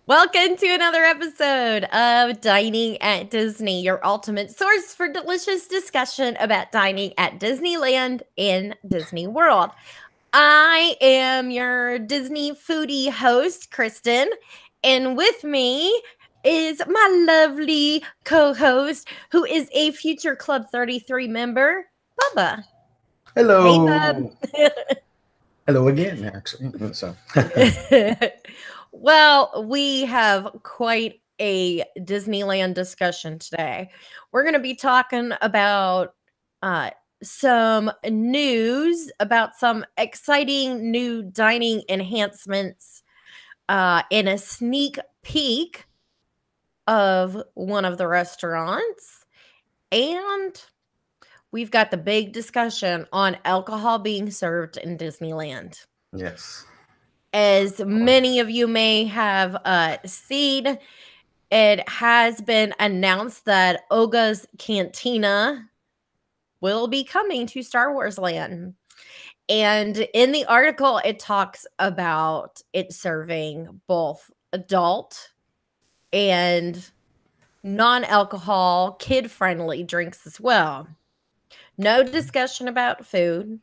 Welcome to another episode of Dining at Disney, your ultimate source for delicious discussion about dining at Disneyland and Disney World. I am your Disney foodie host, Kristen, and with me is my lovely co host, who is a future Club 33 member, Bubba. Hey, Bub. Hello. Hello again, actually. So, Well, we have quite a Disneyland discussion today. We're going to be talking about uh, some news about some exciting new dining enhancements and a sneak peek of one of the restaurants. And we've got the big discussion on alcohol being served in Disneyland. yes. As many of you may have seen, it has been announced that Oga's Cantina will be coming to Star Wars Land. And in the article, it talks about it serving both adult and non alcohol, kid friendly drinks as well. No discussion about food.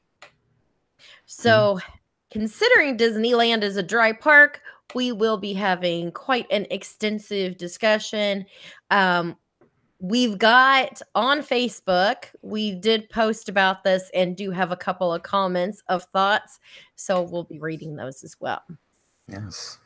So, considering Disneyland is a dry park, we will be having quite an extensive discussion. We've got on Facebook, we did post about this and do have a couple of comments of thoughts. So we'll be reading those as well. Yes.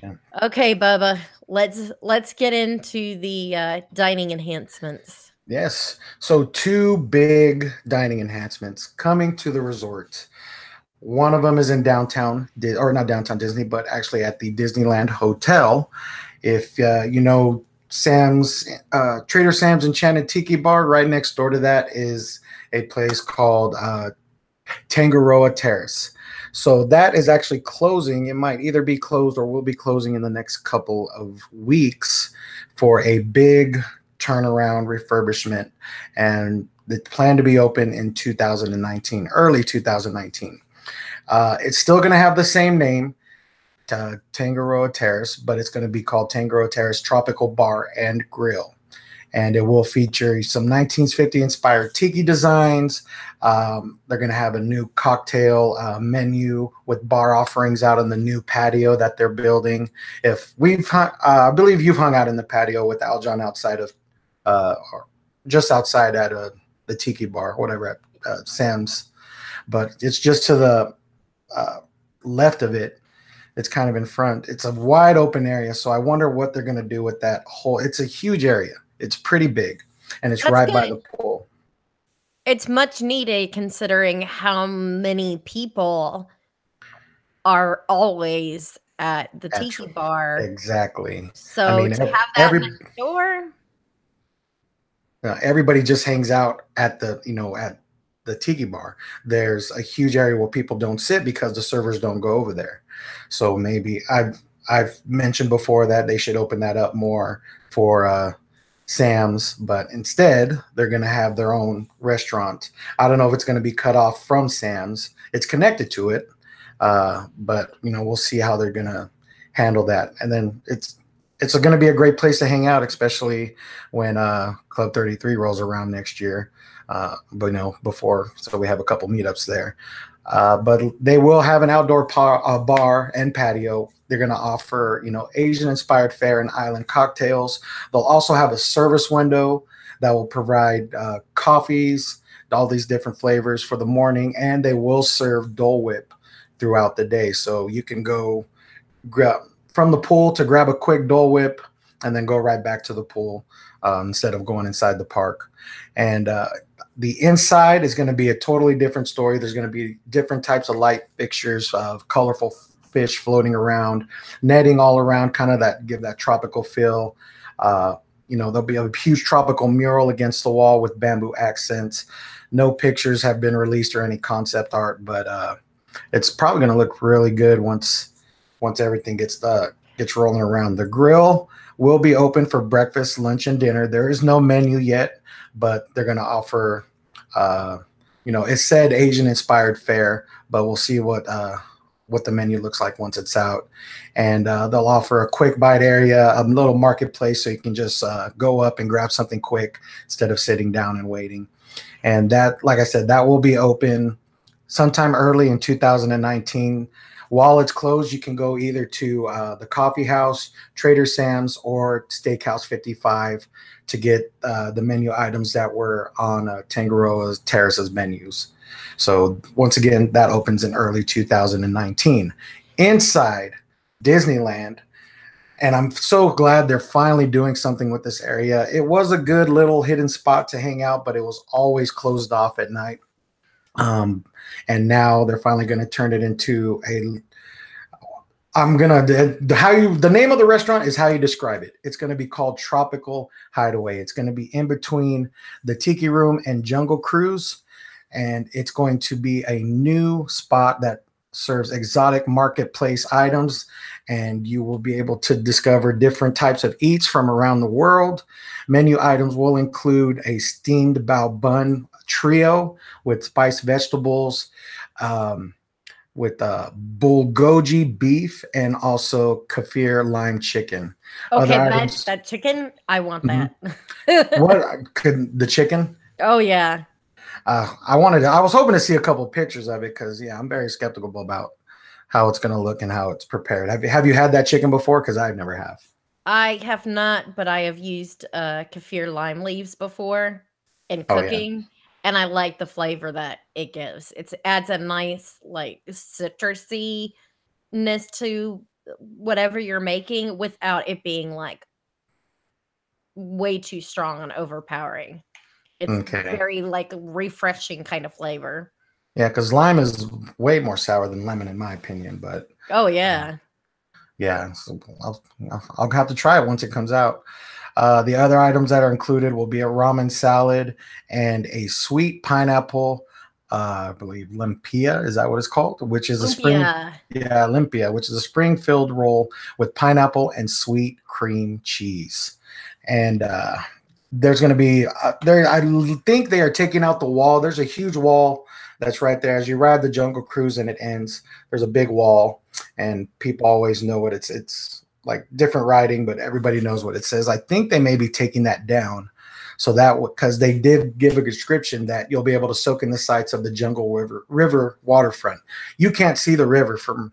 Okay. Okay, Bubba, let's get into the dining enhancements. Yes. So, two big dining enhancements coming to the resort. One of them is in downtown, or not downtown Disney, but actually at the Disneyland Hotel. If you know Sam's, Trader Sam's Enchanted Tiki Bar, right next door to that is a place called Tangaroa Terrace. So that is actually closing. It might either be closed or will be closing in the next couple of weeks for a big turnaround refurbishment. And the plan to be open in 2019, early 2019. It's still going to have the same name, Tangaroa Terrace, but it's going to be called Tangaroa Terrace Tropical Bar and Grill. And it will feature some 1950 inspired tiki designs. They're going to have a new cocktail menu with bar offerings out on the new patio that they're building. I believe you've hung out in the patio with Aljon outside of, or just outside at the tiki bar, whatever, at Sam's. But it's just to the left of it. It's kind of in front. It's a wide open area. So I wonder what they're going to do with that whole. It's a huge area. It's pretty big, and it's That's right by good. the pool. It's much needed considering how many people are always at the tiki Actually, bar. exactly. I So mean, to have that every next door, everybody just hangs out at at the tiki bar. There's a huge area where people don't sit because the servers don't go over there. So maybe I've mentioned before that they should open that up more for Sam's, but instead they're going to have their own restaurant. I don't know if it's going to be cut off from Sam's. It's connected to it, but we'll see how they're going to handle that. And then it's going to be a great place to hang out, especially when Club 33 rolls around next year. But before, so we have a couple meetups there. But they will have an outdoor bar and patio. They're going to offer, Asian-inspired fare and island cocktails. They'll also have a service window that will provide coffees, all these different flavors for the morning, and they will serve Dole Whip throughout the day. So you can go grab from the pool to grab a quick Dole Whip and then go right back to the pool instead of going inside the park. And the inside is going to be a totally different story. There's going to be different types of light fixtures of colorful fish floating around, netting all around, kind of give that tropical feel. There'll be a huge tropical mural against the wall with bamboo accents. No pictures have been released or any concept art, but it's probably going to look really good once everything gets rolling around. The grill will be open for breakfast, lunch, and dinner. There is no menu yet, but they're going to offer, it said Asian inspired fare, but we'll see what what the menu looks like once it's out. And they'll offer a quick bite area, a little marketplace, so you can just go up and grab something quick instead of sitting down and waiting. And that, like I said, that will be open sometime early in 2019. While it's closed, you can go either to the Coffee House, Trader Sam's, or Steakhouse 55 to get the menu items that were on Tangaroa Terrace's menus. So once again, that opens in early 2019. Inside Disneyland, and I'm so glad they're finally doing something with this area. It was a good little hidden spot to hang out, but it was always closed off at night. And now they're finally going to turn it into the name of the restaurant is how you describe it. It's going to be called Tropical Hideaway. It's going to be in between the Tiki Room and Jungle Cruise. And it's going to be a new spot that serves exotic marketplace items. And you will be able to discover different types of eats from around the world. Menu items will include a steamed bao bun trio with spiced vegetables, with bulgogi beef, and also kaffir lime chicken. Okay, that chicken, I want that. What could the chicken? Oh yeah. I was hoping to see a couple of pictures of it because I'm very skeptical about how it's going to look and how it's prepared. Have you had that chicken before? Because I've never have. I have not, but I have used kaffir lime leaves before in cooking. Yeah. And I like the flavor that it gives. It adds a nice like citrusiness to whatever you're making without it being like way too strong and overpowering. It's very like refreshing kind of flavor. Yeah, because lime is way more sour than lemon in my opinion. But oh yeah, yeah. So I'll have to try it once it comes out. The other items that are included will be a ramen salad and a sweet pineapple, I believe lumpia, is that what it's called? Which is lumpia, which is a spring-filled roll with pineapple and sweet cream cheese. And there's going to be I think they are taking out the wall. There's a huge wall that's right there as you ride the Jungle Cruise and it ends. There's a big wall, and people always know what it's like different writing, but everybody knows what it says. I think they may be taking that down, so that because they did give a description that you'll be able to soak in the sights of the Jungle River waterfront. You can't see the river from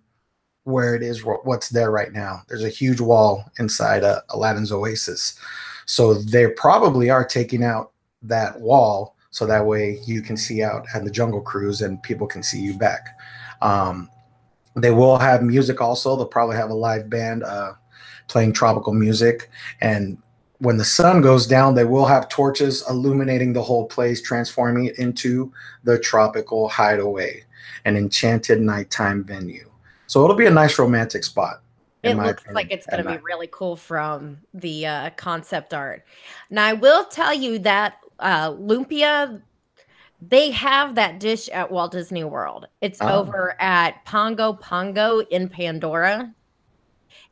where it is, what's there right now. There's a huge wall inside Aladdin's Oasis, so they probably are taking out that wall so that way you can see out at the Jungle Cruise and people can see you back. They will have music also. They'll probably have a live band playing tropical music. And when the sun goes down, they will have torches illuminating the whole place, transforming it into the Tropical Hideaway, an enchanted nighttime venue. So it'll be a nice romantic spot. It looks like it's going to be really cool from the concept art. Now, I will tell you that lumpia, they have that dish at Walt Disney World. It's over at Pongo Pongo in Pandora,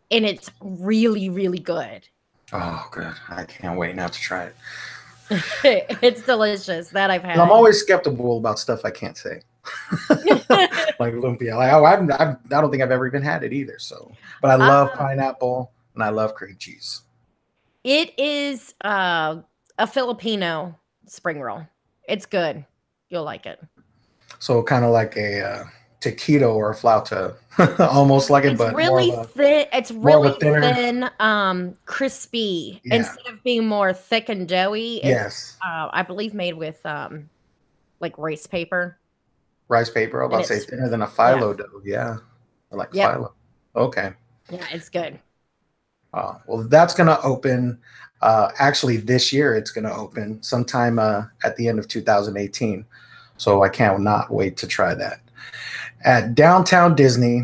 and it's really, really good. Oh, good. I can't wait now to try it. It's delicious. That I've had. I'm always skeptical about stuff I can't say. Like lumpia. I don't think I've ever even had it either. So, but I love pineapple and I love cream cheese. It is a Filipino spring roll. It's good. You'll like it. So kind of like a taquito or a flauta, almost like it, but really thin. It's really thin, crispy instead of being more thick and doughy. Yes, I believe made with like rice paper. Rice paper. I'm about to say thinner than a phyllo dough. Yeah, I like phyllo. Okay. Yeah, it's good. Well, that's going to open. Actually, this year it's going to open sometime at the end of 2018. So I can't not wait to try that. At Downtown Disney,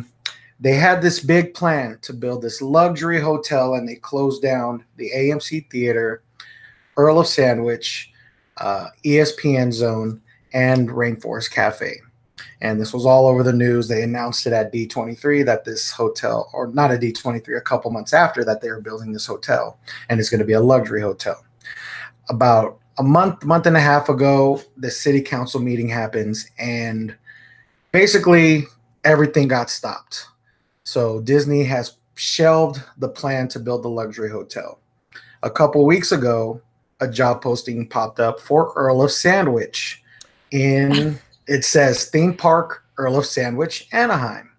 they had this big plan to build this luxury hotel, and they closed down the AMC Theater, Earl of Sandwich, ESPN Zone, and Rainforest Cafe. And this was all over the news. They announced it at D23 that this hotel, or not at D23, a couple months after that, they were building this hotel, and it's going to be a luxury hotel. About a month and a half ago, the city council meeting happens, and basically everything got stopped. So Disney has shelved the plan to build the luxury hotel. A couple weeks ago, a job posting popped up for Earl of Sandwich. In it says theme park Earl of Sandwich, Anaheim.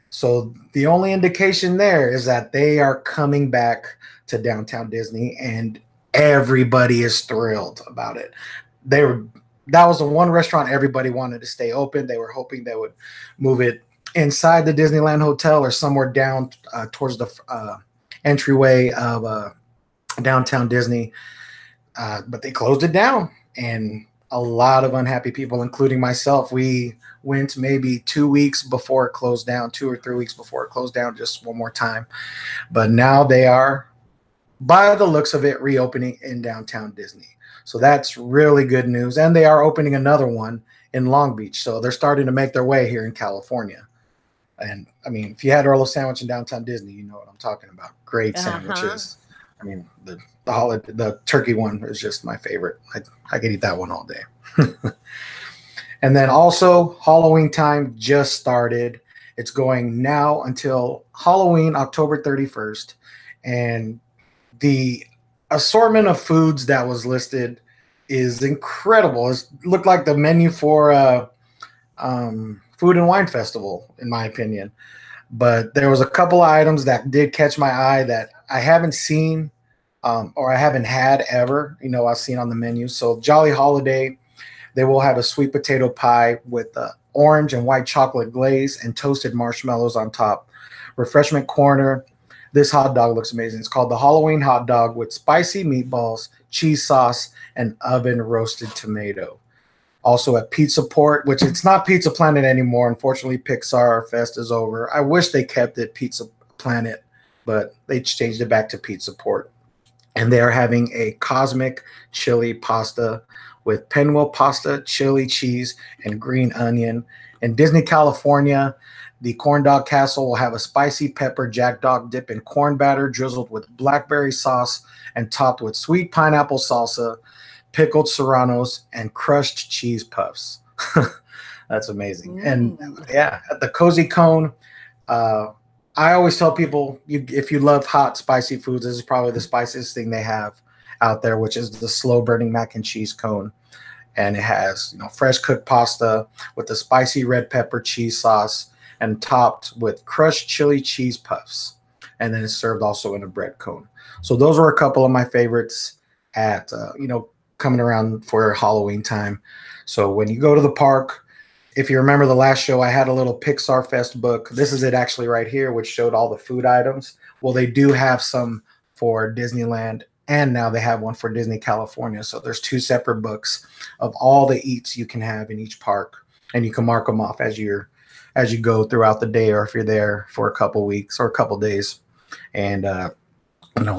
So the only indication there is that they are coming back to downtown Disney, and everybody is thrilled about it. They were That was the one restaurant everybody wanted to stay open. They were hoping they would move it inside the Disneyland Hotel or somewhere down towards the entryway of downtown Disney, but they closed it down, and a lot of unhappy people, including myself. We went maybe 2 weeks before it closed down, 2 or 3 weeks before it closed down, just one more time. But now they are, by the looks of it, reopening in downtown Disney. So that's really good news. And they are opening another one in Long Beach. So they're starting to make their way here in California. And I mean, if you had Earl of Sandwich in downtown Disney, you know what I'm talking about. Great sandwiches. I mean, the turkey one is just my favorite. I could eat that one all day. And then also, Halloween time just started. It's going now until Halloween, October 31st. And the assortment of foods that was listed is incredible. It looked like the menu for Food and Wine Festival, in my opinion. But there was a couple of items that did catch my eye that I haven't seen or I haven't had ever. I've seen on the menu. So Jolly Holiday, they will have a sweet potato pie with orange and white chocolate glaze and toasted marshmallows on top. Refreshment corner. This hot dog looks amazing. It's called the Halloween hot dog with spicy meatballs, cheese sauce, and oven roasted tomato. Also at Pizza Port, which it's not Pizza Planet anymore. Unfortunately, Pixar Fest is over. I wish they kept it Pizza Planet, but they changed it back to Pizza Port. And they are having a cosmic chili pasta with pinwheel pasta, chili cheese, and green onion. In Disney, California, the Corn Dog Castle will have a spicy pepper jack dog dip in corn batter drizzled with blackberry sauce and topped with sweet pineapple salsa, pickled serranos, and crushed cheese puffs. That's amazing. And yeah, at the Cozy Cone, I always tell people, if you love hot, spicy foods, this is probably the spiciest thing they have out there, which is the slow burning mac and cheese cone. And it has, fresh cooked pasta with the spicy red pepper cheese sauce and topped with crushed chili cheese puffs. And then it's served also in a bread cone. So those were a couple of my favorites at, coming around for Halloween time. So when you go to the park, if you remember the last show, I had a little Pixar Fest book. This is it actually right here, which showed all the food items. Well, they do have some for Disneyland, and now they have one for Disney California. So there's two separate books of all the eats you can have in each park, and you can mark them off as you go throughout the day, or if you're there for a couple weeks or a couple days. And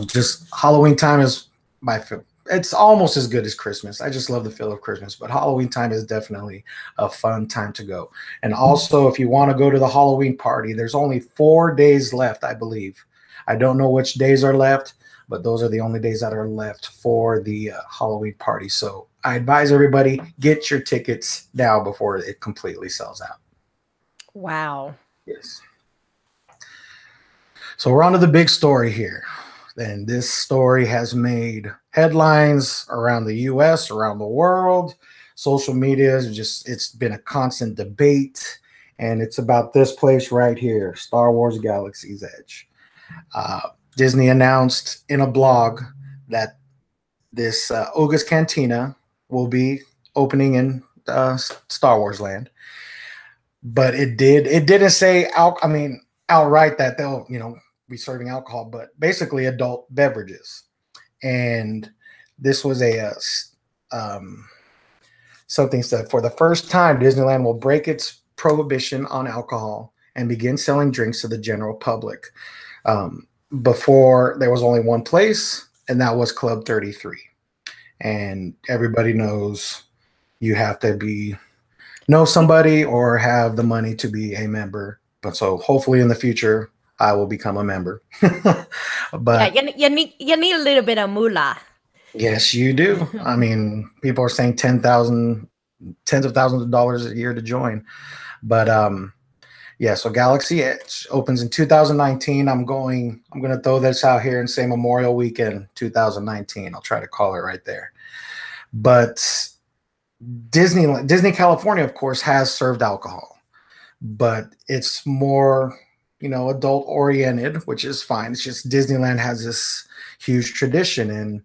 just Halloween time is my favorite. It's almost as good as Christmas. I just love the feel of Christmas, but Halloween time is definitely a fun time to go. And also, if you want to go to the Halloween party, there's only 4 days left, I believe. I don't know which days are left, but those are the only days that are left for the Halloween party. So I advise everybody, get your tickets now before it completely sells out. Wow. Yes. So we're on to the big story here. And this story has made headlines around the U.S., around the world. Social media it's been a constant debate. And it's about this place right here, Star Wars Galaxy's Edge. Disney announced in a blog that this Oga's Cantina will be opening in Star Wars Land. But it didn't say outright that they'll, be serving alcohol, but basically adult beverages. And this was something said, for the first time, Disneyland will break its prohibition on alcohol and begin selling drinks to the general public. Before, there was only one place, and that was Club 33. And everybody knows you have to know somebody or have the money to be a member. But so hopefully in the future, I will become a member. But yeah, you need a little bit of moolah. Yes, you do. I mean, people are saying tens of thousands of dollars a year to join. But Yeah, so Galaxy Edge opens in 2019. I'm gonna throw this out here and say Memorial Weekend 2019. I'll try to call it right there. But Disney California, of course, has served alcohol, but it's more, adult oriented, which is fine. It's just Disneyland has this huge tradition, and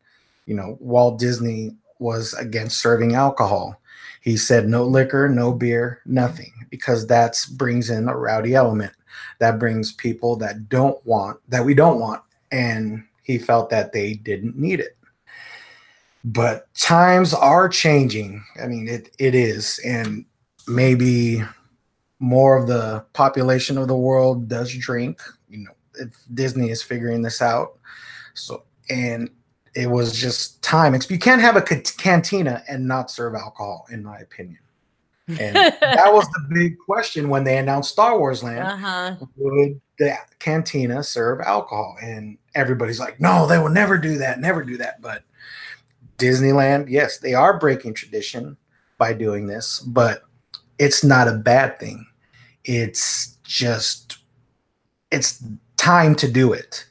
Walt Disney was against serving alcohol. He said no liquor, no beer, nothing, because that brings in a rowdy element. That brings people that we don't want, and he felt that they didn't need it. But times are changing. I mean, it is, and maybe more of the population of the world does drink. If Disney is figuring this out. So, and it was just time. You can't have a cantina and not serve alcohol, in my opinion. And that was the big question when they announced Star Wars Land. Would the cantina serve alcohol? And everybody's like, no, they will never do that, never do that. But Disneyland, yes, they are breaking tradition by doing this, but it's not a bad thing. It's time to do it.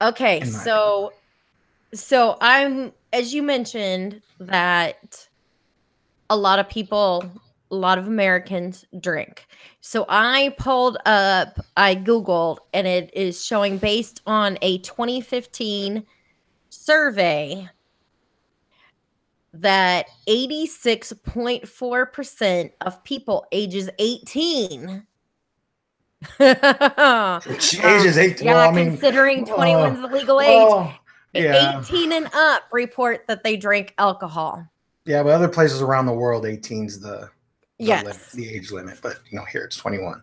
Okay, so I'm, as you mentioned, that a lot of Americans drink. So I Googled, and it is showing, based on a 2015 survey, that 86.4% of people ages 18 ages 18. Yeah, well, considering 21 is the legal age. Yeah. 18 and up report that they drink alcohol. Yeah, but other places around the world, 18's the yes. the age limit. But here it's 21.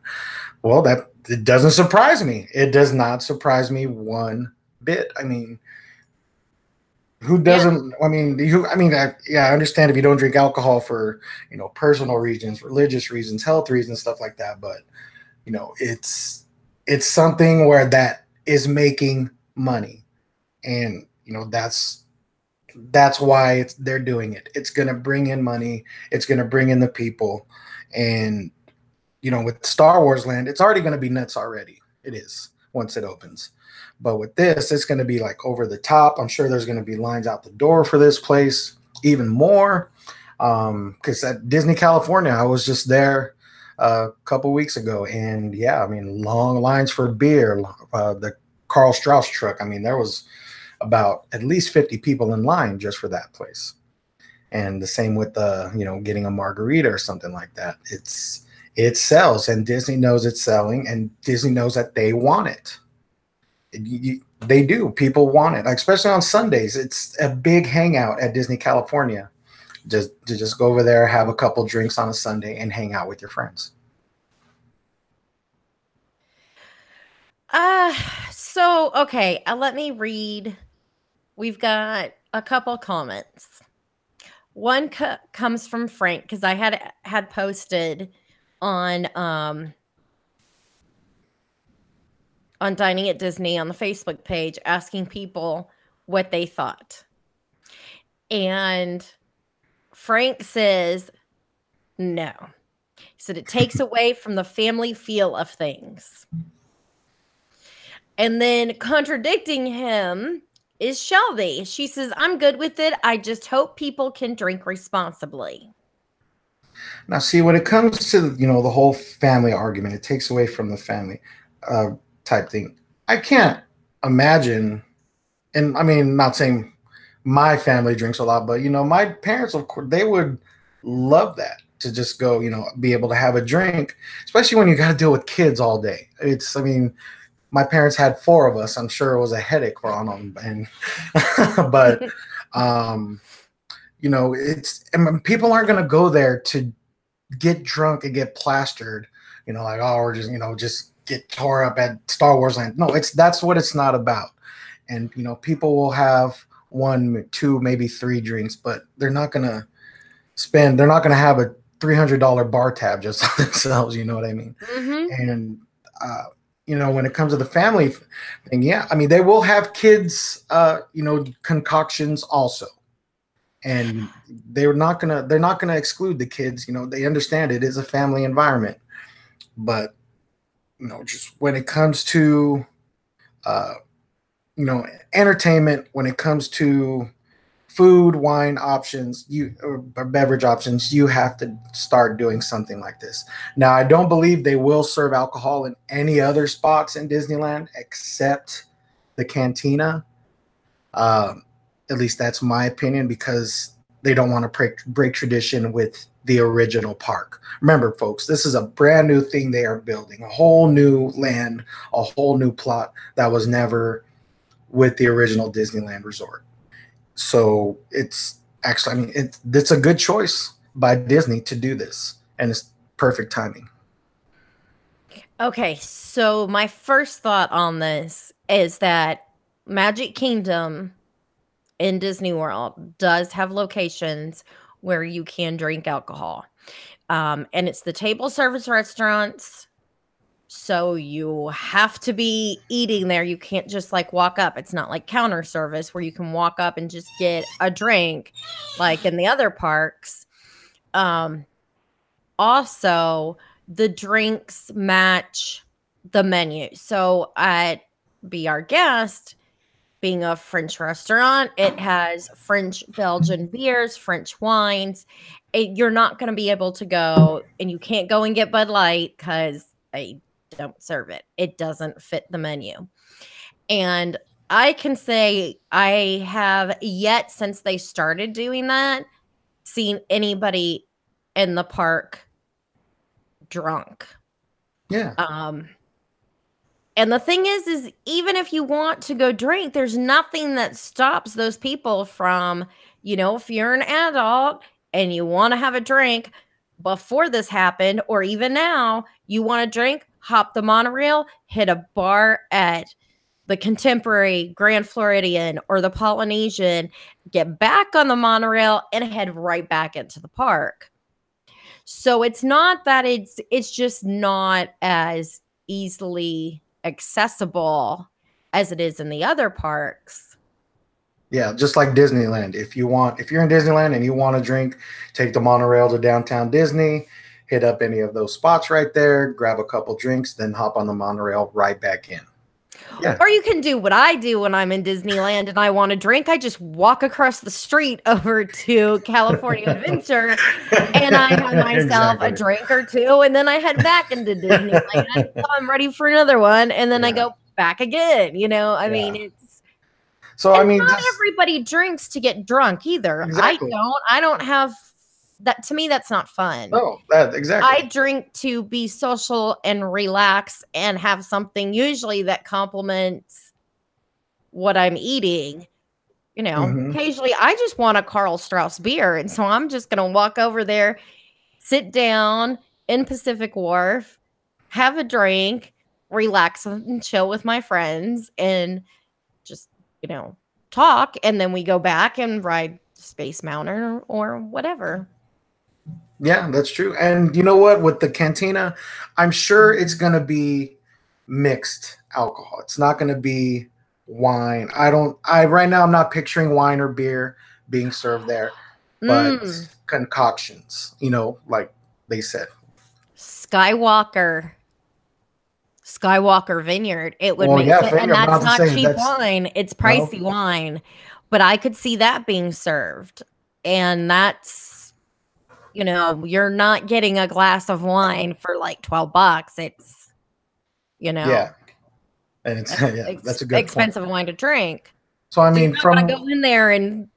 Well, it doesn't surprise me. It does not surprise me one bit. I mean, who doesn't? Yeah. I understand if you don't drink alcohol for personal reasons, religious reasons, health reasons, stuff like that. But it's something where that is making money, and that's why they're doing it. It's going to bring in money. It's going to bring in the people, and with Star Wars Land, it's already going to be nuts already. It is once it opens. But with this, it's going to be like over the top. I'm sure there's going to be lines out the door for this place, even more. Because at Disney California, I was just there a couple weeks ago, and yeah, I mean, long lines for beer. The Carl Strauss truck. I mean, there was about at least 50 people in line just for that place. And the same with getting a margarita or something like that. It sells, and Disney knows it's selling, and Disney knows that they want it. They do. People want it, especially on Sundays. It's a big hangout at Disney California. Just go over there, have a couple drinks on a Sunday, and hang out with your friends. So okay, let me read. We've got a couple comments. One comes from Frank, because I had posted on Dining at Disney on the Facebook page, asking people what they thought. And Frank says, no. He said it takes away from the family feel of things. And then contradicting him is Shelby. She says, I'm good with it. I just hope people can drink responsibly. Now, see, when it comes to, the whole family argument, it takes away from the family type thing. I can't imagine, and I mean, not saying my family drinks a lot, but my parents, of course, they would love that, to just go, be able to have a drink, especially when you got to deal with kids all day. My parents had 4 of us. I'm sure it was a headache for them, but people aren't going to go there to get drunk and get plastered, or just get tore up at Star Wars Land. No, that's what it's not about. And people will have 1, 2, maybe 3 drinks, but they're not gonna have a $300 bar tab just on themselves. You know what I mean? Mm-hmm. And when it comes to the family thing, yeah, I mean, they will have kids, concoctions also. And they're not gonna exclude the kids. They understand it is a family environment. But just when it comes to uh, entertainment, when it comes to food, wine options, or beverage options, you have to start doing something like this. Now, I don't believe they will serve alcohol in any other spots in Disneyland except the Cantina. Um, at least that's my opinion, because they don't want to break tradition with the original park. Remember, folks, this is a brand new thing they are building, a whole new land, a whole new plot that was never with the original Disneyland resort. So it's actually, I mean, it's a good choice by Disney to do this, and it's perfect timing. Okay, so my first thought on this is that Magic Kingdom in Disney World does have locations where you can drink alcohol. And it's the table service restaurants. So you have to be eating there. You can't just like walk up. It's not like counter service where you can walk up and just get a drink like in the other parks. Um, Also, the drinks match the menu. So at Be Our Guest, being a French restaurant, it has French Belgian beers, French wines. You're not going to be able to go, and you can't go and get Bud Light because they don't serve it. It doesn't fit the menu. And I can say I have yet, since they started doing that, seen anybody in the park drunk. Yeah. And the thing is even if you want to go drink, there's nothing that stops those people from, if you're an adult and you want to have a drink before this happened, or even now, you want to drink, hop the monorail, hit a bar at the Contemporary, Grand Floridian, or the Polynesian, get back on the monorail and head right back into the park. So it's not that it's just not as easily accessible as it is in the other parks. Yeah, just like Disneyland. If you're in Disneyland and you want to drink, take the monorail to downtown Disney, hit up any of those spots right there, grab a couple drinks, then hop on the monorail right back in. Yeah. Or you can do what I do when I'm in Disneyland and I want to drink. I just walk across the street over to California Adventure and I have myself a drink or two, and then I head back into Disneyland. So I'm ready for another one, and then I go back again. I mean, it's so. I mean, not everybody drinks to get drunk either. Exactly. I don't have that. To me, that's not fun. No, exactly. I drink to be social and relax and have something usually that complements what I'm eating. Occasionally I just want a Carl Strauss beer. And so I'm just going to walk over there, sit down in Pacific Wharf, have a drink, relax and chill with my friends, and just, talk. And then we go back and ride Space Mountain or whatever. Yeah, that's true. And you know what? With the Cantina, I'm sure it's going to be mixed alcohol. It's not going to be wine. Right now I'm not picturing wine or beer being served there, but concoctions, like they said. Skywalker Vineyard. It would make sense. And that's not cheap wine. It's pricey wine. But I could see that being served. And that's, you're not getting a glass of wine for like $12. It's, Yeah. And it's that's a good expensive wine to drink. So I mean, I go in there and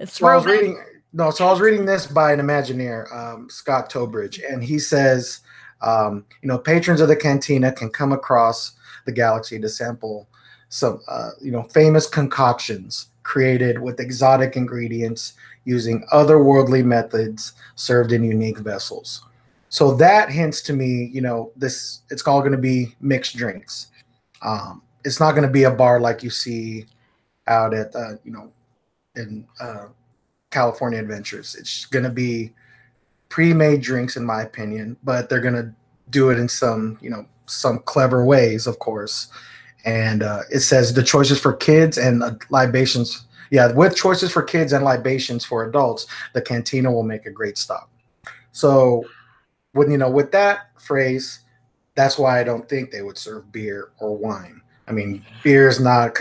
so I was reading this by an Imagineer, Scott Tobridge, and he says, patrons of the Cantina can come across the galaxy to sample some, famous concoctions created with exotic ingredients using otherworldly methods served in unique vessels. So that hints to me, it's all going to be mixed drinks. It's not going to be a bar like you see out at, in California Adventures. It's going to be pre-made drinks, in my opinion, but they're going to do it in some clever ways, of course. And it says the choices for kids and libations. Yeah, with choices for kids and libations for adults, the Cantina will make a great stop. So, with that phrase, that's why I don't think they would serve beer or wine. I mean, beer is not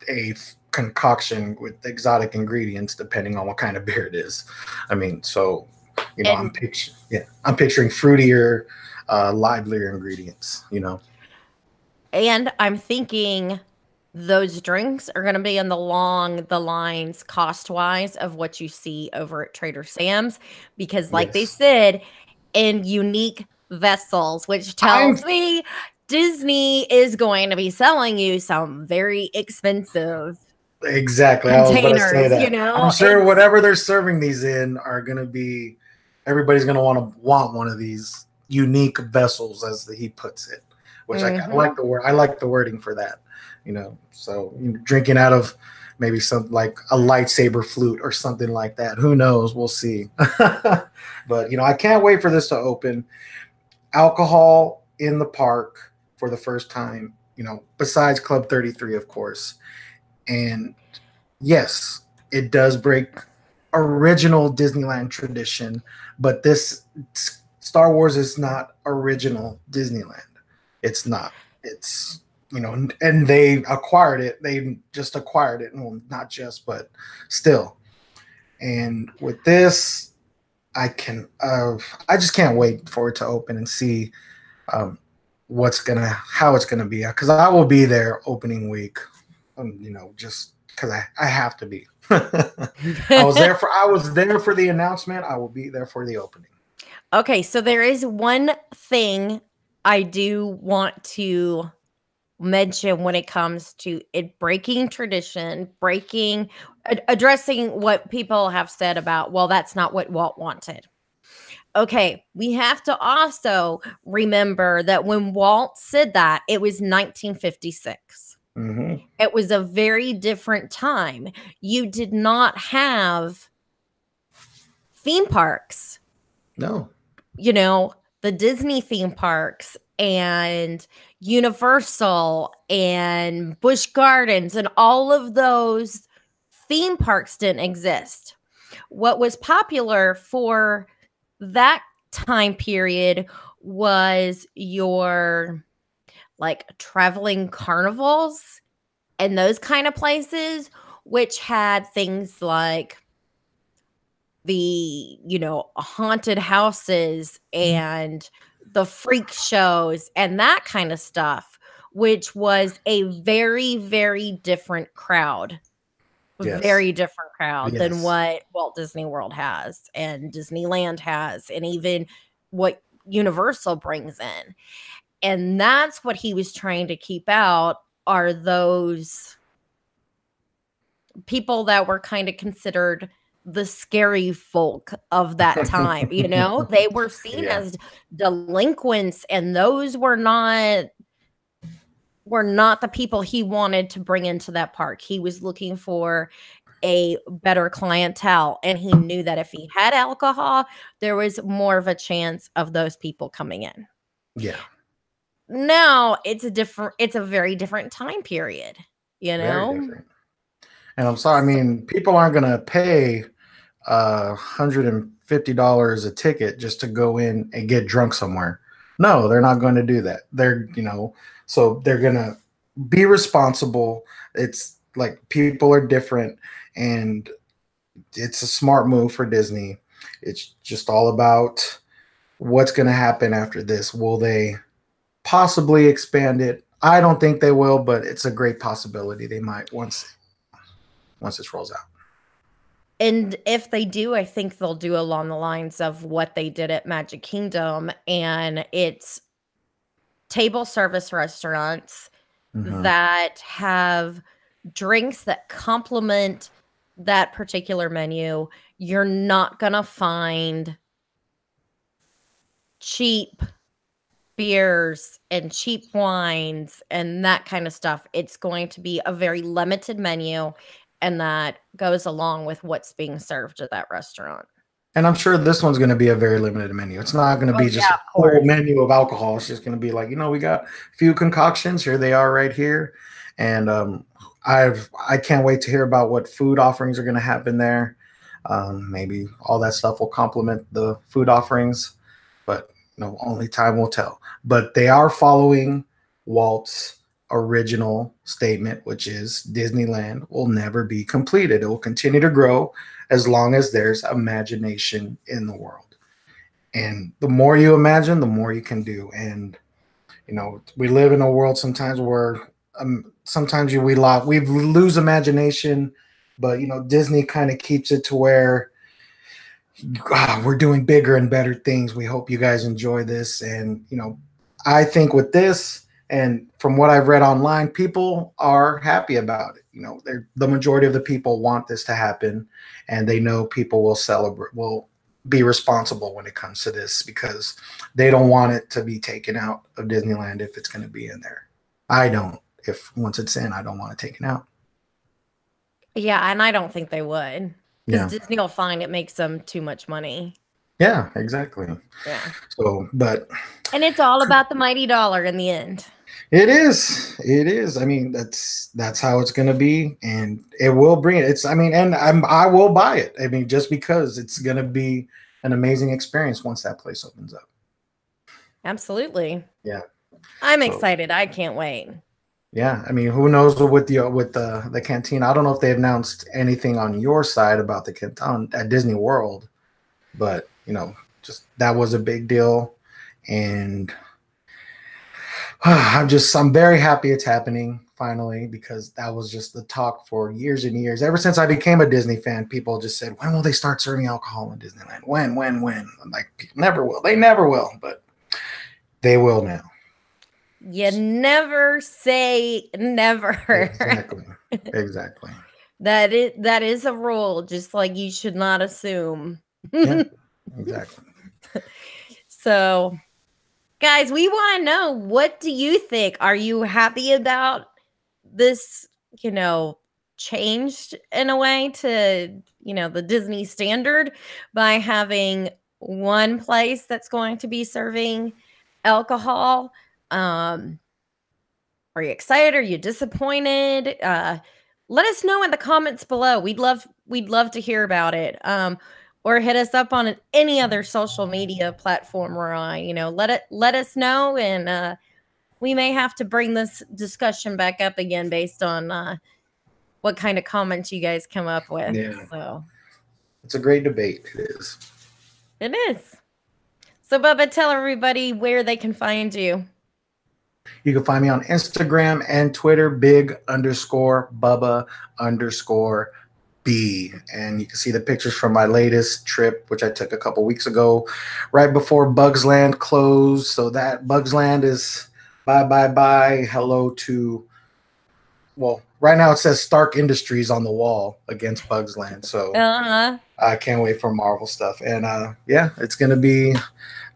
a concoction with exotic ingredients, depending on what kind of beer it is. I mean, so And I'm picturing fruitier, livelier ingredients. I'm thinking those drinks are going to be in the lines cost wise of what you see over at Trader Sam's because, like they Yes, said, in unique vessels, which I'm tells me Disney is going to be selling you some very expensive exactly. I was about to say containers. that. I'm sure It's whatever they're serving these in are going to be, everybody's going to want one of these unique vessels, as he puts it. Which I kind of mhm. like the word. I like the wording for that. So drinking out of maybe something like a lightsaber flute or something like that. Who knows? We'll see. But I can't wait for this to open. Alcohol in the park for the first time. Besides Club 33, of course. And yes, it does break original Disneyland tradition, but this Star Wars is not original Disneyland. It's not. It's and they acquired it. They just acquired it, well, not just, but still. And with this, I just can't wait for it to open and see um, how it's gonna be. Because I will be there opening week. Just because I have to be. I was there for the announcement. I will be there for the opening. Okay, so there is one thing I do want to mention when it comes to it breaking tradition, addressing what people have said about, well, that's not what Walt wanted. Okay, we have to also remember that when Walt said that, it was 1956. Mm-hmm. It was a very different time. You did not have theme parks, No. the Disney theme parks and Universal and Busch Gardens and all of those theme parks didn't exist. What was popular for that time period was your like traveling carnivals and those kind of places, which had things like haunted houses and the freak shows and that kind of stuff, which was a very, very different crowd. Yes. Very different crowd than Yes. what Walt Disney World has and Disneyland has, and even what Universal brings in. And that's what he was trying to keep out are those people that were kind of considered the scary folk of that time, They were seen Yeah. as delinquents, and those were not the people he wanted to bring into that park. He was looking for a better clientele, and he knew that if he had alcohol, there was more of a chance of those people coming in. Yeah. Now, it's a very different time period, you Very know? different. And I'm sorry. I mean, people aren't going to pay $150 a ticket just to go in and get drunk somewhere. No, they're not going to do that. So they're going to be responsible. It's like people are different, and it's a smart move for Disney. It's just all about what's going to happen after this. Will they possibly expand it? I don't think they will, but it's a great possibility they might once this rolls out. And if they do, I think they'll do along the lines of what they did at Magic Kingdom, and it's table service restaurants Mm-hmm. that have drinks that complement that particular menu. You're not gonna find cheap beers and cheap wines and that kind of stuff. It's going to be a very limited menu, and that goes along with what's being served at that restaurant. And I'm sure this one's going to be a very limited menu. It's not going to Oh, be just yeah, a of full course. menu of alcohol. It's just going to be like, we got a few concoctions. Here they are right here. And I can't wait to hear about what food offerings are going to happen there. Maybe all that stuff will complement the food offerings. But only time will tell. But they are following Walt's original statement, which is Disneyland will never be completed. It will continue to grow as long as there's imagination in the world. And the more you imagine, the more you can do. And we live in a world sometimes where sometimes we lose imagination, but Disney kind of keeps it to where we're doing bigger and better things. We hope you guys enjoy this. And, I think with this, and from what I've read online, people are happy about it. The majority of the people want this to happen, and they know people will be responsible when it comes to this, because they don't want it to be taken out of Disneyland if it's going to be in there. I don't. If once it's in, I don't want it taken out. Yeah, and I don't think they would. Because Yeah. Disney will find it makes them too much money. Yeah, exactly. Yeah. And it's all about the mighty dollar in the end. It is. I mean, that's how it's going to be, and it will bring it. I will buy it. I mean, just because it's going to be an amazing experience once that place opens up. Absolutely. Yeah. I'm excited. I can't wait. Yeah, I mean, who knows with the Cantina? I don't know if they announced anything on your side about the Cantina at Disney World, but just that was a big deal, and I'm very happy it's happening finally, because that was just the talk for years and years. Ever since I became a Disney fan, people just said, "When will they start serving alcohol in Disneyland? When? I'm like, never will. They never will, but they will now." You never say never. Exactly. That is a rule, just like you should not assume. Yeah, exactly. So, guys, we want to know, what do you think? Are you happy about this, changed in a way to, the Disney standard by having one place that's going to be serving alcohol? Are you excited? Are you disappointed? Let us know in the comments below. We'd love to hear about it. Or hit us up on any other social media platform we're on. Let us know, and we may have to bring this discussion back up again based on what kind of comments you guys come up with. Yeah. So it's a great debate. It is. It is. So, Bubba, tell everybody where they can find you. You can find me on Instagram and Twitter, big_Bubba_B. And you can see the pictures from my latest trip, which I took a couple weeks ago, right before Bugs Land closed. So that Bugs Land is bye. Hello to, well, right now it says Stark Industries on the wall against Bugs Land. So I can't wait for Marvel stuff. And yeah, it's going to be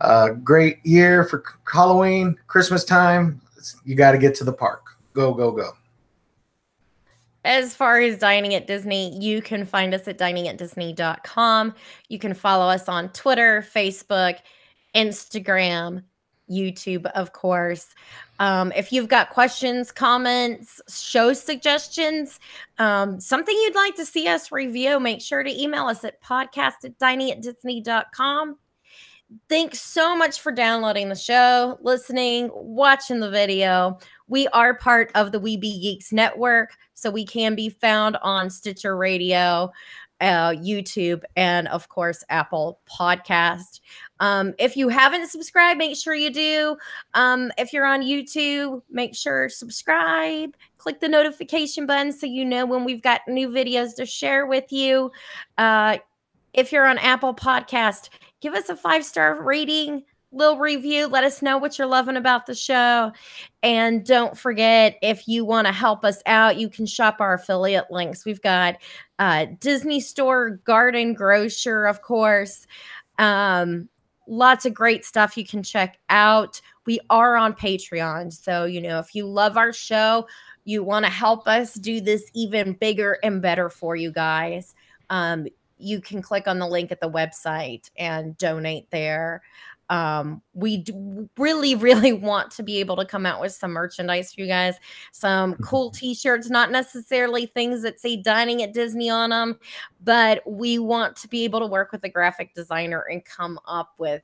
a great year for Halloween, Christmas time. You got to get to the park. Go. As far as dining at Disney, you can find us at diningatdisney.com. You can follow us on Twitter, Facebook, Instagram, YouTube, of course. If you've got questions, comments, show suggestions, something you'd like to see us review, make sure to email us at podcast@diningatdisney.com. Thanks so much for downloading the show, listening, watching the video. We are part of the We Be Geeks Network, so we can be found on Stitcher Radio, YouTube, and of course, Apple Podcast. If you haven't subscribed, make sure you do. If you're on YouTube, make sure subscribe, click the notification button so you know when we've got new videos to share with you. If you're on Apple Podcast, give us a 5-star rating, little review. Let us know what you're loving about the show. And don't forget, if you want to help us out, you can shop our affiliate links. We've got Disney Store, Garden Grocer, of course. Lots of great stuff you can check out. We are on Patreon. So, if you love our show, you want to help us do this even bigger and better for you guys, you can click on the link at the website and donate there. We really want to be able to come out with some merchandise for you guys, some cool t-shirts, not necessarily things that say Dining at Disney on them, but we want to be able to work with a graphic designer and come up with,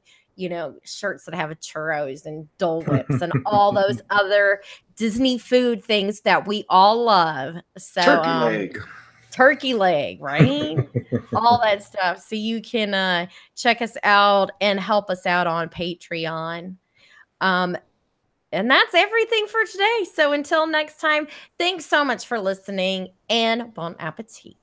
shirts that have churros and Dole Whips and all those other Disney food things that we all love. So, Turkey leg. turkey leg, right? All that stuff. So you can check us out and help us out on Patreon. And that's everything for today. So until next time, thanks so much for listening and bon appetit.